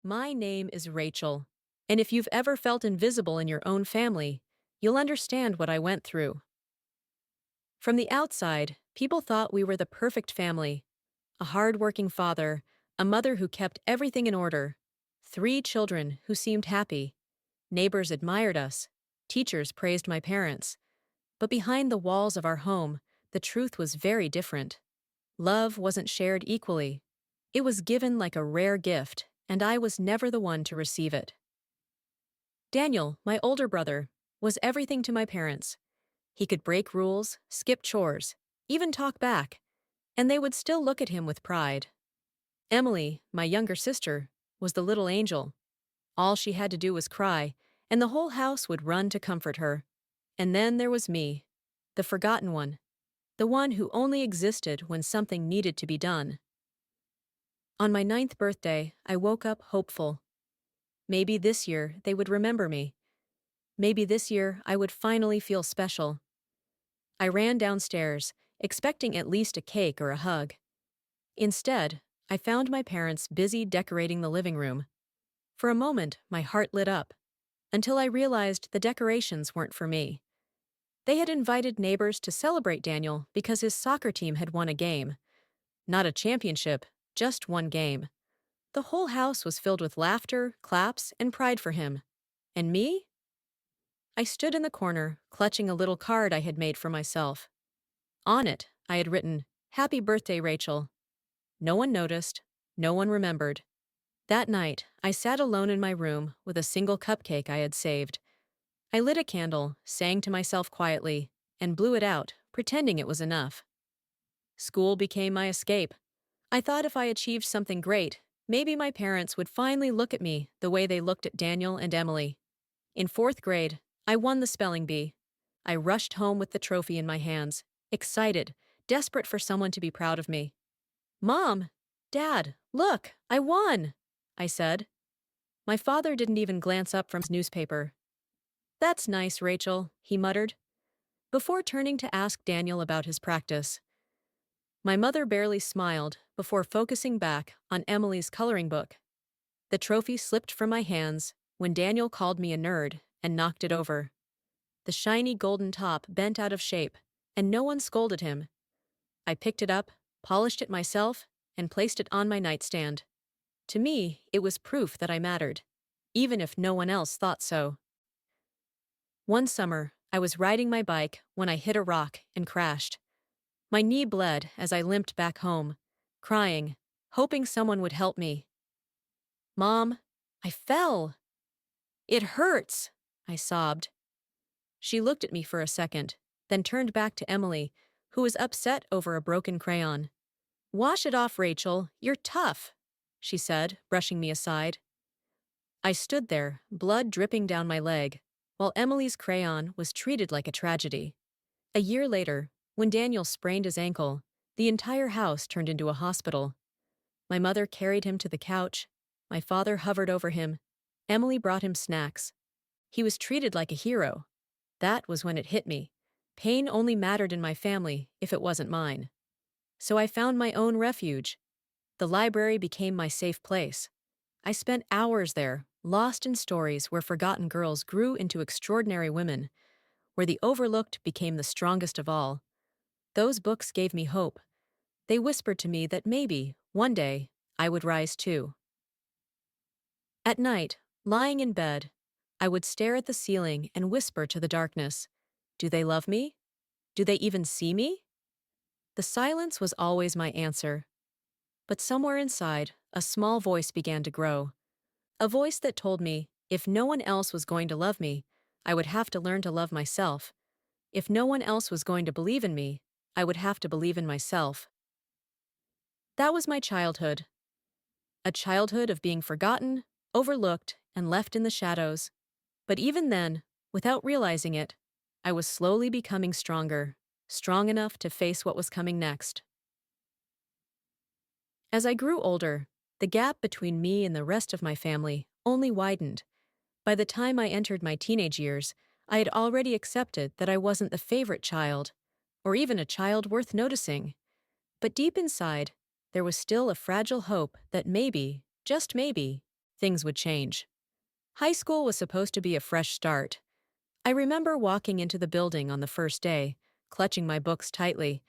My name is Rachel, and if you've ever felt invisible in your own family, you'll understand what I went through. From the outside, people thought we were the perfect family: a hard-working father, a mother who kept everything in order, 3 children who seemed happy, neighbors admired us, teachers praised my parents. But behind the walls of our home, the truth was very different. Love wasn't shared equally. It was given like a rare gift, and I was never the one to receive it. Daniel, my older brother, was everything to my parents. He could break rules, skip chores, even talk back, and they would still look at him with pride. Emily, my younger sister, was the little angel. All she had to do was cry, and the whole house would run to comfort her. And then there was me, the forgotten one, the one who only existed when something needed to be done. On my 9th birthday, I woke up hopeful. Maybe this year they would remember me. Maybe this year I would finally feel special. I ran downstairs, expecting at least a cake or a hug. Instead, I found my parents busy decorating the living room. For a moment, my heart lit up, until I realized the decorations weren't for me. They had invited neighbors to celebrate Daniel because his soccer team had won a game. Not a championship, just one game. The whole house was filled with laughter, claps, and pride for him. And me? I stood in the corner, clutching a little card I had made for myself. On it, I had written, "Happy birthday, Rachel." No one noticed. No one remembered. That night, I sat alone in my room with a single cupcake I had saved. I lit a candle, sang to myself quietly, and blew it out, pretending it was enough. School became my escape. I thought if I achieved something great, maybe my parents would finally look at me the way they looked at Daniel and Emily. In 4th grade, I won the spelling bee. I rushed home with the trophy in my hands, excited, desperate for someone to be proud of me. "Mom! Dad! Look! I won!" I said. My father didn't even glance up from his newspaper. "That's nice, Rachel," he muttered, before turning to ask Daniel about his practice. My mother barely smiled before focusing back on Emily's coloring book. The trophy slipped from my hands when Daniel called me a nerd and knocked it over. The shiny golden top bent out of shape, and no one scolded him. I picked it up, polished it myself, and placed it on my nightstand. To me, it was proof that I mattered, even if no one else thought so. One summer, I was riding my bike when I hit a rock and crashed. My knee bled as I limped back home, crying, hoping someone would help me. "Mom, I fell." "It hurts," I sobbed. She looked at me for a second, then turned back to Emily, who was upset over a broken crayon. "Wash it off, Rachel. You're tough," she said, brushing me aside. I stood there, blood dripping down my leg, while Emily's crayon was treated like a tragedy. A year later, when Daniel sprained his ankle, the entire house turned into a hospital. My mother carried him to the couch. My father hovered over him. Emily brought him snacks. He was treated like a hero. That was when it hit me. Pain only mattered in my family if it wasn't mine. So I found my own refuge. The library became my safe place. I spent hours there, lost in stories where forgotten girls grew into extraordinary women, where the overlooked became the strongest of all. Those books gave me hope. They whispered to me that maybe, one day, I would rise too. At night, lying in bed, I would stare at the ceiling and whisper to the darkness, "Do they love me? Do they even see me?" The silence was always my answer. But somewhere inside, a small voice began to grow. A voice that told me, if no one else was going to love me, I would have to learn to love myself. If no one else was going to believe in me, I would have to believe in myself. That was my childhood. A childhood of being forgotten, overlooked, and left in the shadows. But even then, without realizing it, I was slowly becoming stronger, strong enough to face what was coming next. As I grew older, the gap between me and the rest of my family only widened. By the time I entered my teenage years, I had already accepted that I wasn't the favorite child, or even a child worth noticing. But deep inside, there was still a fragile hope that maybe, just maybe, things would change. High school was supposed to be a fresh start. I remember walking into the building on the first day, clutching my books tightly,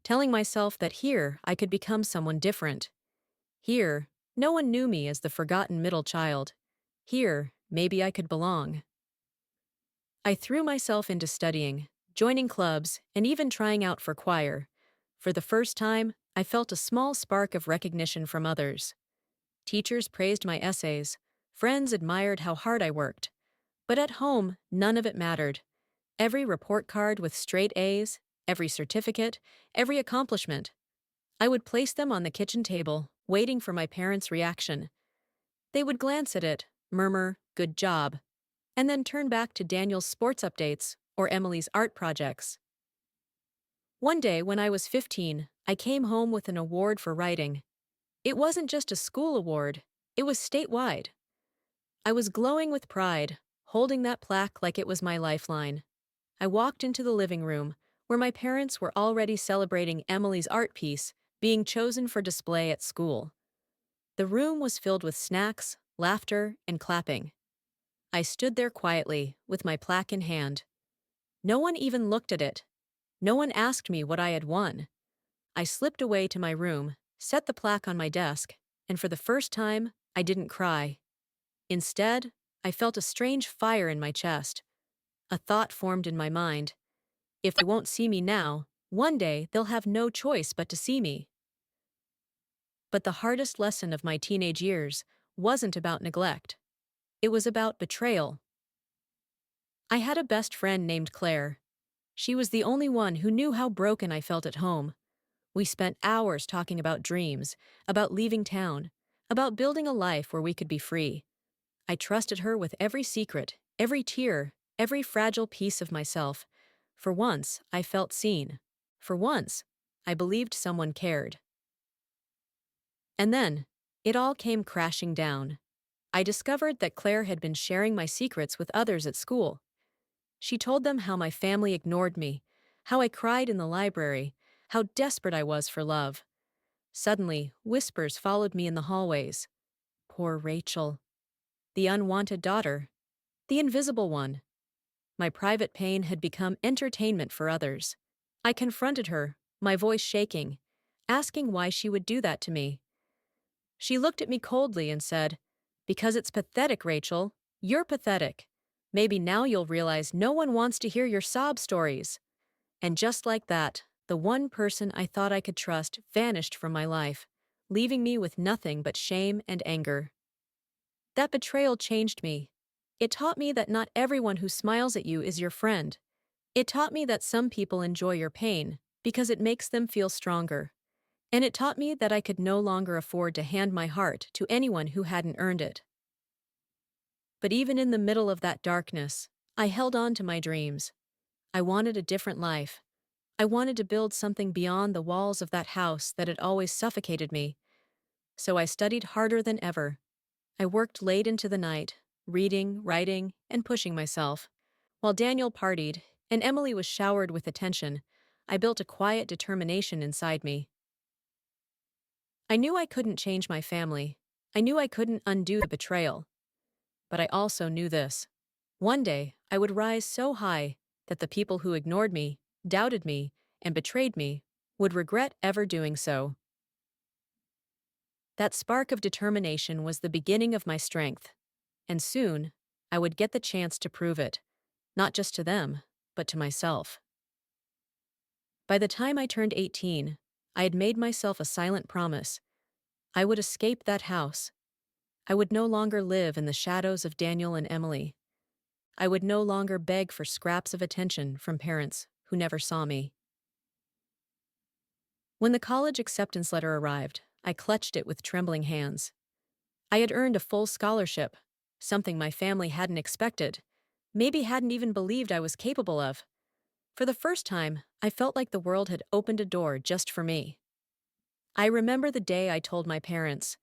telling myself that here I could become someone different. Here, no one knew me as the forgotten middle child. Here, maybe I could belong. I threw myself into studying, joining clubs, and even trying out for choir. For the first time, I felt a small spark of recognition from others. Teachers praised my essays, friends admired how hard I worked. But at home, none of it mattered. Every report card with straight A's, every certificate, every accomplishment. I would place them on the kitchen table, waiting for my parents' reaction. They would glance at it, murmur, "Good job," and then turn back to Daniel's sports updates or Emily's art projects. One day, when I was 15, I came home with an award for writing. It wasn't just a school award, it was statewide. I was glowing with pride, holding that plaque like it was my lifeline. I walked into the living room, where my parents were already celebrating Emily's art piece being chosen for display at school. The room was filled with snacks, laughter, and clapping. I stood there quietly, with my plaque in hand. No one even looked at it. No one asked me what I had won. I slipped away to my room, set the plaque on my desk, and for the first time, I didn't cry. Instead, I felt a strange fire in my chest. A thought formed in my mind. If they won't see me now, one day they'll have no choice but to see me. But the hardest lesson of my teenage years wasn't about neglect. It was about betrayal. I had a best friend named Claire. She was the only one who knew how broken I felt at home. We spent hours talking about dreams, about leaving town, about building a life where we could be free. I trusted her with every secret, every tear, every fragile piece of myself. For once, I felt seen. For once, I believed someone cared. And then, it all came crashing down. I discovered that Claire had been sharing my secrets with others at school. She told them how my family ignored me, how I cried in the library, how desperate I was for love. Suddenly, whispers followed me in the hallways. Poor Rachel. The unwanted daughter. The invisible one. My private pain had become entertainment for others. I confronted her, my voice shaking, asking why she would do that to me. She looked at me coldly and said, "Because it's pathetic, Rachel. You're pathetic. Maybe now you'll realize no one wants to hear your sob stories." And just like that, the one person I thought I could trust vanished from my life, leaving me with nothing but shame and anger. That betrayal changed me. It taught me that not everyone who smiles at you is your friend. It taught me that some people enjoy your pain because it makes them feel stronger. And it taught me that I could no longer afford to hand my heart to anyone who hadn't earned it. But even in the middle of that darkness, I held on to my dreams. I wanted a different life. I wanted to build something beyond the walls of that house that had always suffocated me. So I studied harder than ever. I worked late into the night, reading, writing, and pushing myself. While Daniel partied and Emily was showered with attention, I built a quiet determination inside me. I knew I couldn't change my family. I knew I couldn't undo the betrayal. But I also knew this. One day, I would rise so high that the people who ignored me, doubted me, and betrayed me would regret ever doing so. That spark of determination was the beginning of my strength. And soon, I would get the chance to prove it, not just to them, but to myself. By the time I turned 18, I had made myself a silent promise. I would escape that house. I would no longer live in the shadows of Daniel and Emily. I would no longer beg for scraps of attention from parents who never saw me. When the college acceptance letter arrived, I clutched it with trembling hands. I had earned a full scholarship, something my family hadn't expected, maybe hadn't even believed I was capable of. For the first time, I felt like the world had opened a door just for me. I remember the day I told my parents.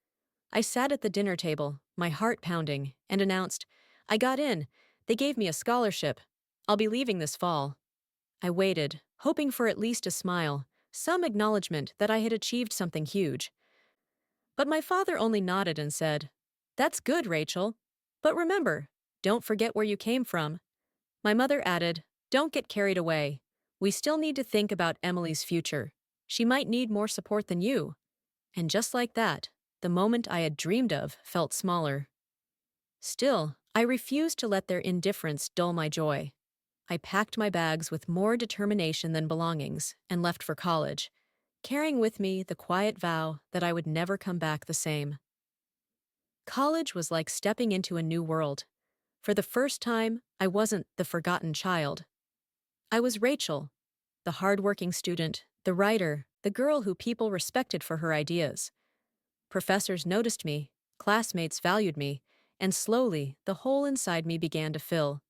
I sat at the dinner table, my heart pounding, and announced, "I got in. They gave me a scholarship. I'll be leaving this fall." I waited, hoping for at least a smile, some acknowledgement that I had achieved something huge. But my father only nodded and said, That's good, Rachel. But remember, don't forget where you came from. My mother added, don't get carried away. We still need to think about Emily's future. She might need more support than you. And just like that, the moment I had dreamed of felt smaller. Still, I refused to let their indifference dull my joy. I packed my bags with more determination than belongings and left for college, carrying with me the quiet vow that I would never come back the same. College was like stepping into a new world. For the first time, I wasn't the forgotten child. I was Rachel, the hardworking student, the writer, the girl who people respected for her ideas. Professors noticed me, classmates valued me, and slowly the hole inside me began to fill.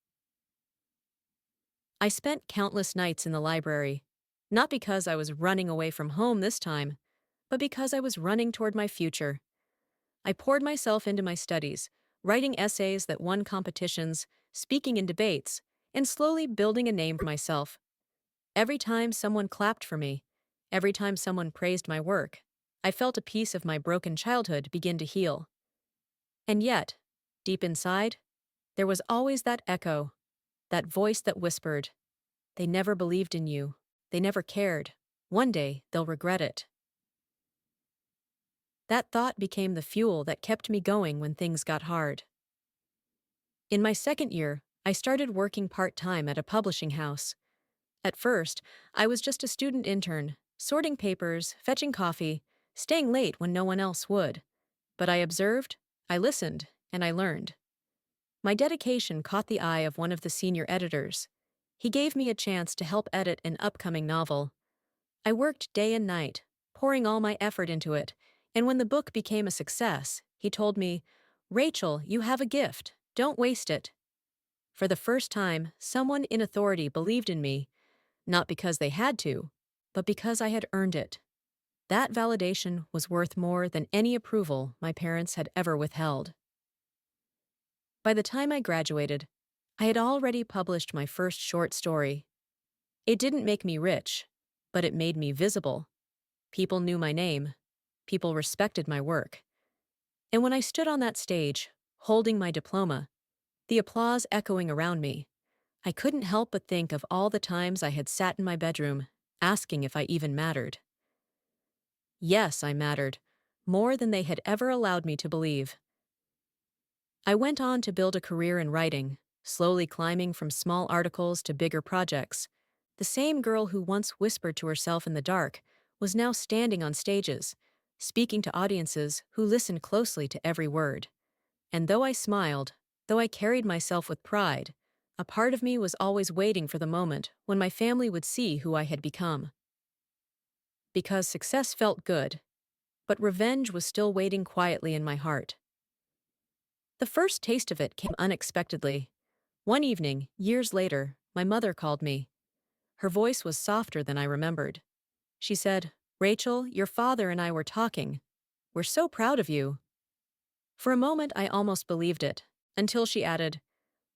I spent countless nights in the library, not because I was running away from home this time, but because I was running toward my future. I poured myself into my studies, writing essays that won competitions, speaking in debates, and slowly building a name for myself. Every time someone clapped for me, every time someone praised my work, I felt a piece of my broken childhood begin to heal. And yet, deep inside, there was always that echo, that voice that whispered, they never believed in you. They never cared. One day, they'll regret it. That thought became the fuel that kept me going when things got hard. In my second year, I started working part-time at a publishing house. At first, I was just a student intern, sorting papers, fetching coffee, staying late when no one else would. But I observed, I listened, and I learned. My dedication caught the eye of one of the senior editors. He gave me a chance to help edit an upcoming novel. I worked day and night, pouring all my effort into it, and when the book became a success, he told me, Rachel, you have a gift. Don't waste it. For the first time, someone in authority believed in me, not because they had to, but because I had earned it. That validation was worth more than any approval my parents had ever withheld. By the time I graduated, I had already published my first short story. It didn't make me rich, but it made me visible. People knew my name. People respected my work. And when I stood on that stage, holding my diploma, the applause echoing around me, I couldn't help but think of all the times I had sat in my bedroom, asking if I even mattered. Yes, I mattered, more than they had ever allowed me to believe. I went on to build a career in writing, slowly climbing from small articles to bigger projects. The same girl who once whispered to herself in the dark was now standing on stages, speaking to audiences who listened closely to every word. And though I smiled, though I carried myself with pride, a part of me was always waiting for the moment when my family would see who I had become. Because success felt good, but revenge was still waiting quietly in my heart. The first taste of it came unexpectedly. One evening, years later, my mother called me. Her voice was softer than I remembered. She said, Rachel, your father and I were talking. We're so proud of you. For a moment, I almost believed it, until she added,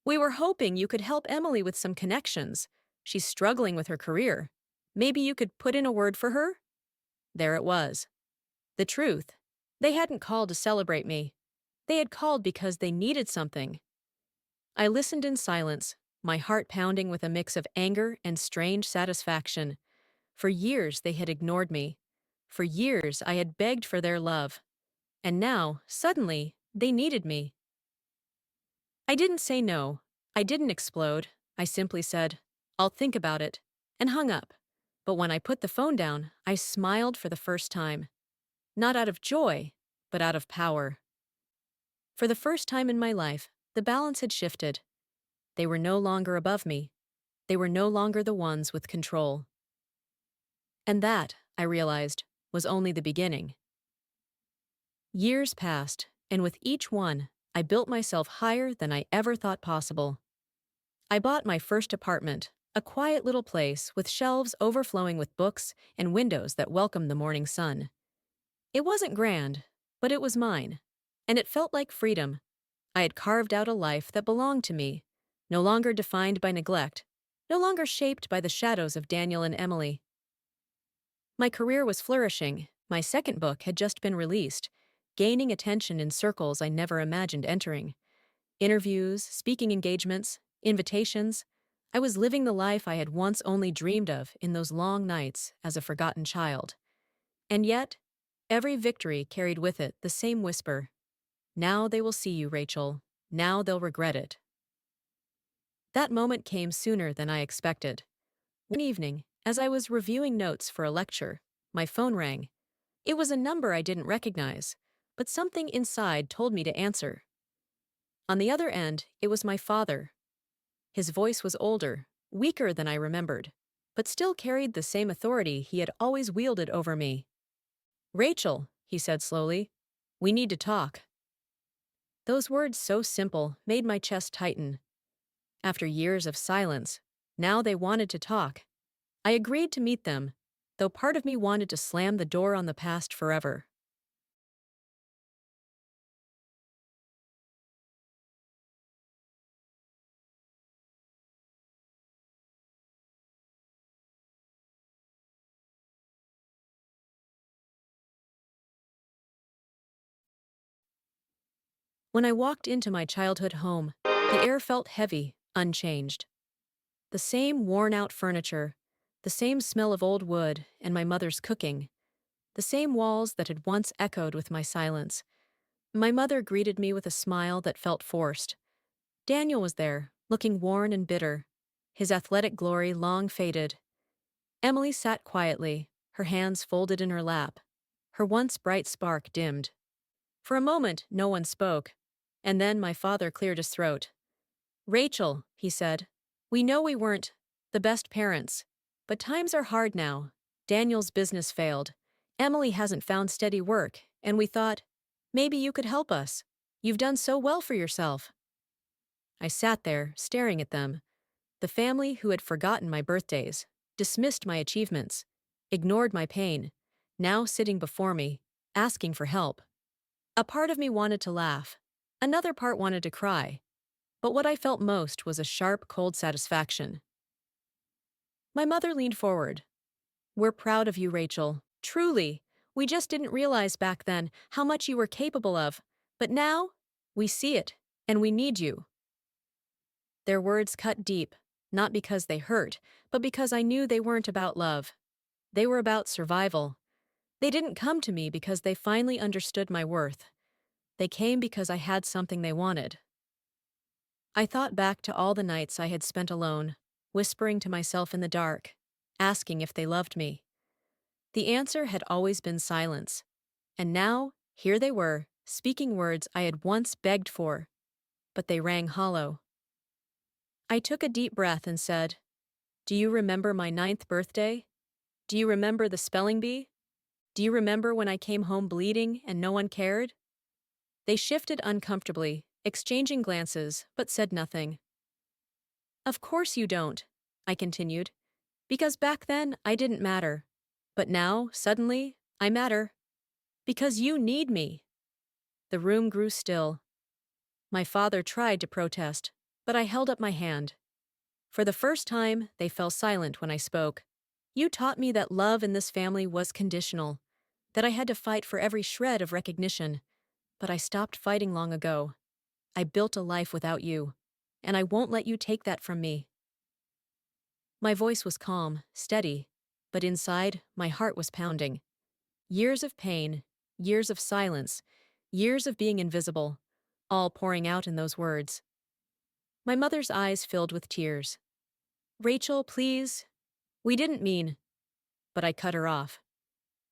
we were hoping you could help Emily with some connections. She's struggling with her career. Maybe you could put in a word for her? There it was. The truth. They hadn't called to celebrate me. They had called because they needed something. I listened in silence, my heart pounding with a mix of anger and strange satisfaction. For years they had ignored me. For years I had begged for their love. And now, suddenly, they needed me. I didn't say no. I didn't explode. I simply said, I'll think about it, and hung up. But when I put the phone down, I smiled for the first time. Not out of joy, but out of power. For the first time in my life, the balance had shifted. They were no longer above me. They were no longer the ones with control. And that, I realized, was only the beginning. Years passed, and with each one, I built myself higher than I ever thought possible. I bought my first apartment, a quiet little place with shelves overflowing with books and windows that welcomed the morning sun. It wasn't grand, but it was mine, and it felt like freedom. I had carved out a life that belonged to me, no longer defined by neglect, no longer shaped by the shadows of Daniel and Emily. My career was flourishing. My second book had just been released, gaining attention in circles I never imagined entering. Interviews, speaking engagements, invitations. I was living the life I had once only dreamed of in those long nights as a forgotten child. And yet, every victory carried with it the same whisper. Now they will see you, Rachel. Now they'll regret it. That moment came sooner than I expected. One evening, as I was reviewing notes for a lecture, my phone rang. It was a number I didn't recognize, but something inside told me to answer. On the other end, it was my father. His voice was older, weaker than I remembered, but still carried the same authority he had always wielded over me. "Rachel," he said slowly, "we need to talk." Those words, so simple, made my chest tighten. After years of silence, now they wanted to talk. I agreed to meet them, though part of me wanted to slam the door on the past forever. When I walked into my childhood home, the air felt heavy, unchanged. The same worn-out furniture, the same smell of old wood and my mother's cooking, the same walls that had once echoed with my silence. My mother greeted me with a smile that felt forced. Daniel was there, looking worn and bitter, his athletic glory long faded. Emily sat quietly, her hands folded in her lap, her once bright spark dimmed. For a moment, no one spoke, and then my father cleared his throat. "Rachel," he said, "we know we weren't the best parents, but times are hard now. Daniel's business failed. Emily hasn't found steady work, and we thought, maybe you could help us. You've done so well for yourself." I sat there, staring at them, the family who had forgotten my birthdays, dismissed my achievements, ignored my pain, now sitting before me, asking for help. A part of me wanted to laugh. Another part wanted to cry. But what I felt most was a sharp, cold satisfaction. My mother leaned forward. "We're proud of you, Rachel. Truly. We just didn't realize back then how much you were capable of. But now, we see it, and we need you." Their words cut deep, not because they hurt, but because I knew they weren't about love. They were about survival. They didn't come to me because they finally understood my worth. They came because I had something they wanted. I thought back to all the nights I had spent alone, whispering to myself in the dark, asking if they loved me. The answer had always been silence. And now, here they were, speaking words I had once begged for, but they rang hollow. I took a deep breath and said, "Do you remember my 9th birthday? Do you remember the spelling bee? Do you remember when I came home bleeding and no one cared?" They shifted uncomfortably, exchanging glances, but said nothing. "Of course you don't," I continued, "because back then I didn't matter. But now, suddenly, I matter. Because you need me." The room grew still. My father tried to protest, but I held up my hand. For the first time, they fell silent when I spoke. "You taught me that love in this family was conditional, that I had to fight for every shred of recognition. But I stopped fighting long ago. I built a life without you, and I won't let you take that from me." My voice was calm, steady, but inside, my heart was pounding. Years of pain, years of silence, years of being invisible, all pouring out in those words. My mother's eyes filled with tears. "Rachel, please. We didn't mean—" But I cut her off.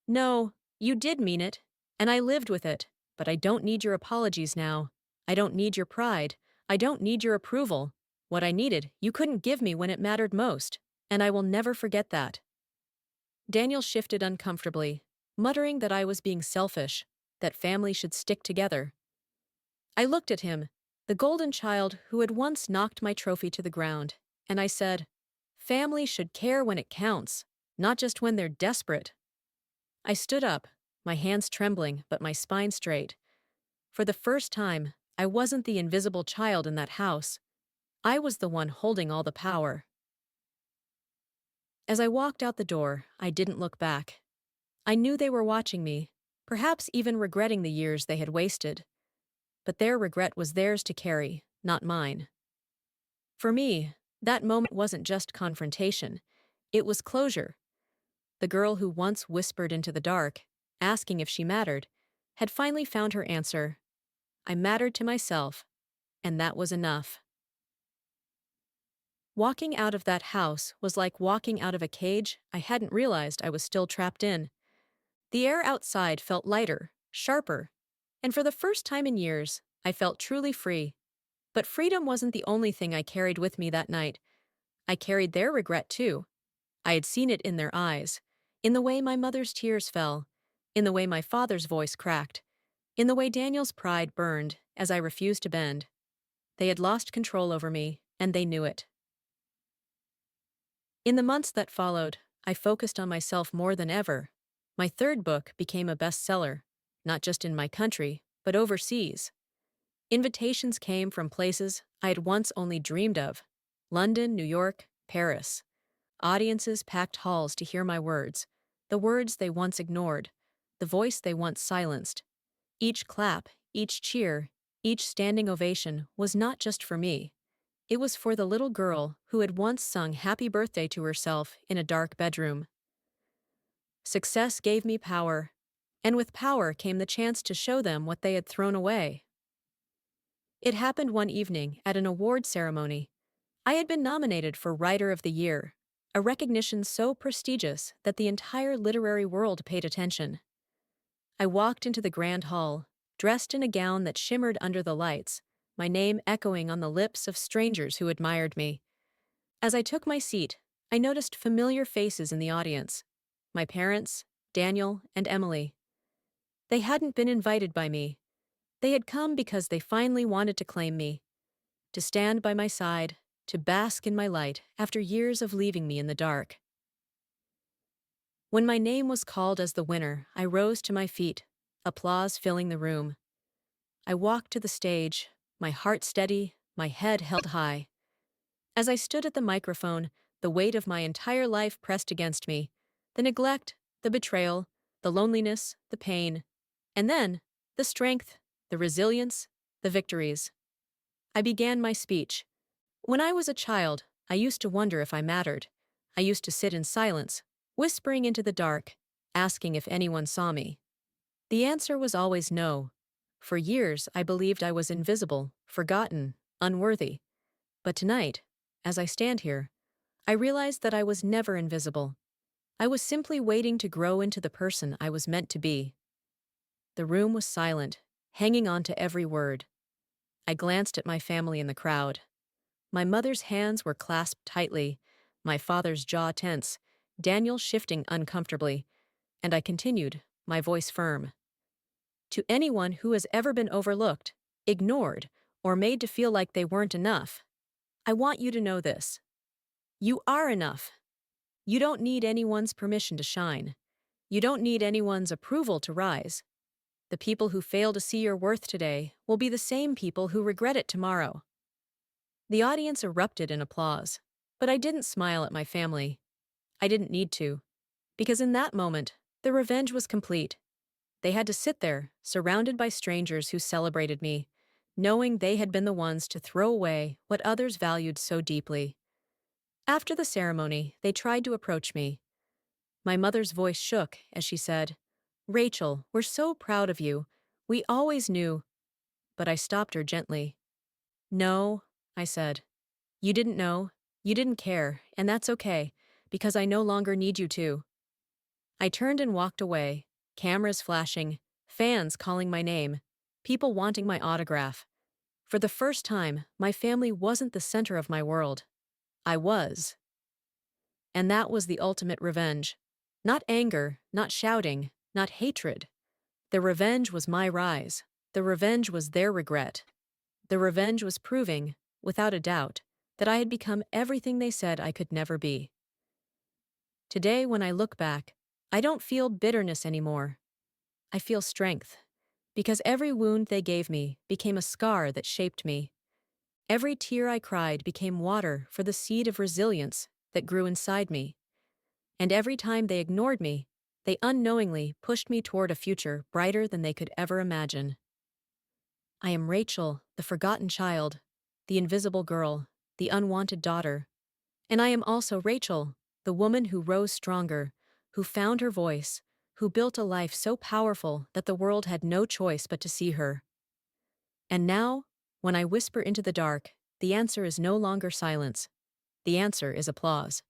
"No, you did mean it, and I lived with it, but I don't need your apologies now. I don't need your pride. I don't need your approval. What I needed, you couldn't give me when it mattered most, and I will never forget that." Daniel shifted uncomfortably, muttering that I was being selfish, that family should stick together. I looked at him, the golden child who had once knocked my trophy to the ground, and I said, "Family should care when it counts, not just when they're desperate." I stood up, my hands trembling but my spine straight. For the first time, I wasn't the invisible child in that house. I was the one holding all the power. As I walked out the door, I didn't look back. I knew they were watching me, perhaps even regretting the years they had wasted. But their regret was theirs to carry, not mine. For me, that moment wasn't just confrontation, it was closure. The girl who once whispered into the dark, asking if she mattered, had finally found her answer. I mattered to myself, and that was enough. Walking out of that house was like walking out of a cage I hadn't realized I was still trapped in. The air outside felt lighter, sharper, and for the first time in years, I felt truly free. But freedom wasn't the only thing I carried with me that night. I carried their regret too. I had seen it in their eyes, in the way my mother's tears fell, in the way my father's voice cracked, in the way Daniel's pride burned as I refused to bend. They had lost control over me, and they knew it. In the months that followed, I focused on myself more than ever. My third book became a bestseller, not just in my country, but overseas. Invitations came from places I had once only dreamed of: London, New York, Paris. Audiences packed halls to hear my words, the words they once ignored, the voice they once silenced. Each clap, each cheer, each standing ovation was not just for me. It was for the little girl who had once sung happy birthday to herself in a dark bedroom. Success gave me power, and with power came the chance to show them what they had thrown away. It happened one evening at an award ceremony. I had been nominated for Writer of the Year, a recognition so prestigious that the entire literary world paid attention. I walked into the grand hall, dressed in a gown that shimmered under the lights, my name echoing on the lips of strangers who admired me. As I took my seat, I noticed familiar faces in the audience: my parents, Daniel, and Emily. They hadn't been invited by me. They had come because they finally wanted to claim me, to stand by my side, to bask in my light after years of leaving me in the dark. When my name was called as the winner, I rose to my feet, applause filling the room. I walked to the stage, my heart steady, my head held high. As I stood at the microphone, the weight of my entire life pressed against me: the neglect, the betrayal, the loneliness, the pain, and then the strength, the resilience, the victories. I began my speech. When I was a child, I used to wonder if I mattered. I used to sit in silence, whispering into the dark, asking if anyone saw me. The answer was always no. For years, I believed I was invisible, forgotten, unworthy. But tonight, as I stand here, I realize that I was never invisible. I was simply waiting to grow into the person I was meant to be. The room was silent, hanging on to every word. I glanced at my family in the crowd. My mother's hands were clasped tightly, my father's jaw tense, Daniel shifting uncomfortably, and I continued, my voice firm. To anyone who has ever been overlooked, ignored, or made to feel like they weren't enough, I want you to know this: you are enough. You don't need anyone's permission to shine. You don't need anyone's approval to rise. The people who fail to see your worth today will be the same people who regret it tomorrow. The audience erupted in applause, but I didn't smile at my family. I didn't need to, because in that moment, the revenge was complete. They had to sit there, surrounded by strangers who celebrated me, knowing they had been the ones to throw away what others valued so deeply. After the ceremony, they tried to approach me. My mother's voice shook as she said, "Rachel, we're so proud of you. We always knew." But I stopped her gently. "No," I said. "You didn't know, you didn't care, and that's okay, because I no longer need you to." I turned and walked away, cameras flashing, fans calling my name, people wanting my autograph. For the first time, my family wasn't the center of my world. I was. And that was the ultimate revenge. Not anger, not shouting, not hatred. The revenge was my rise. The revenge was their regret. The revenge was proving, without a doubt, that I had become everything they said I could never be. Today, when I look back, I don't feel bitterness anymore. I feel strength, because every wound they gave me became a scar that shaped me. Every tear I cried became water for the seed of resilience that grew inside me. And every time they ignored me, They unknowingly pushed me toward a future brighter than they could ever imagine. I am Rachel, the forgotten child, the invisible girl, the unwanted daughter. And I am also Rachel, the woman who rose stronger, who found her voice, who built a life so powerful that the world had no choice but to see her. And now, when I whisper into the dark, the answer is no longer silence. The answer is applause.